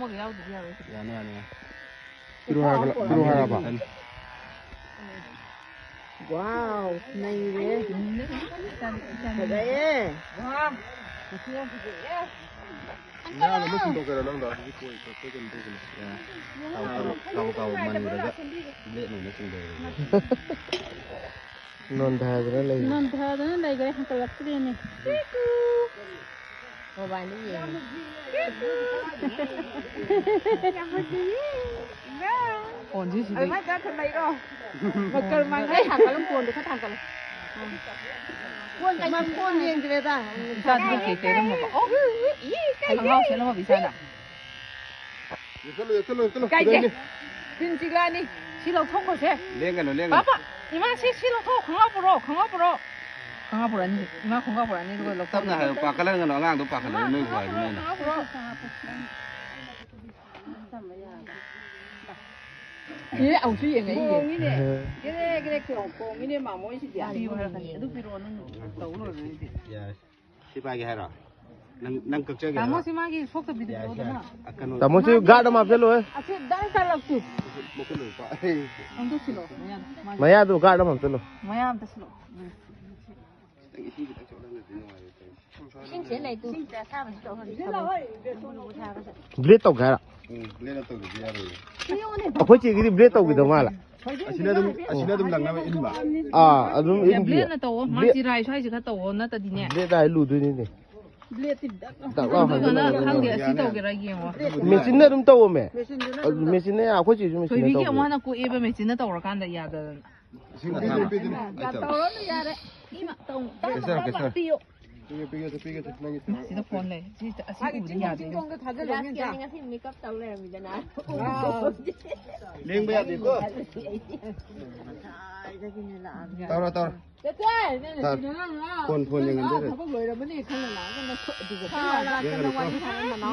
먹이 야우도 비하고. 야네. 필요하라 봐. 와우, 나이래. 그래. 와. 내가 무슨 도가라 넌다 이거 이거 되긴 되긴. Kau maniraga. Dek nuna sungguh. Non tha rồi lấy. Non thơ đó đây cái hàng cật cái này. Cô bài nó gì? 언제 집에? Mấy cái thằng này đâu? Mà cần mà cái thằng cái lông cuốn được cái thằng cái. Cuốn cái mà cuốn liền cái ta. 자, 이렇게 때려 먹어. 어? 강하고 세는 거 비싸다. 끌로. 까이게. 빈지가니 실로 통고 세. Lengan. 봐봐. 이만 실로 통 강압으로. 강압으로 아니. 이만 강압으로 아니 이거 럭 Tấp là pakalan ngano ngang tu pakalan nơi khỏi nên. 강압으로. 얘 아우수 얘네 이게. Cái cái này mà mỗi gì vậy? 비로 하라 카니. 너 비로는 떠오르는 데. Ya. Sipagi hara. Nang kecil ya. 나무 심하게 속도 비도 오잖아. Akan. Tamo si gada ma pelo eh. À, cái đang sao lọc tụt? Mungkin lupa. 안도 실로. Maya tu gada ma pelo. 뭐야 안도 실로. Xin chuyện này tụt. Xin trả sao mà tụt hơn. Blade tau gada. Lena tu dia ru. Apa cik gini blade tau gitu malah. Asina dum lang namin inba. Ah, adum 야, in dia. 블레는 또 마지라이 사이즈 갔다 오나다 디네. Blade dah lu tu ni. Tak lah. 그거는 한개 시도기라 이게 뭐. Mesin dah dum tau me. Mesin ni apa cik cuma 저희 mesin 비게 tau. 뭐 하나 고 입에 매진에 또 오라간다 야들. Sina tama. 이마 똥. Kesar. Pergi. 진짜 폰네. 진짜 아시고 우리 야들. 다들 오면 자. Mình cấp tàu lên mình cho nó. Leng bayar itu. Tahu. Được rồi. Phone yang ada. Không có người đâu mới đi không là nó khổ thì cái là cái nó quay cái thằng mà nó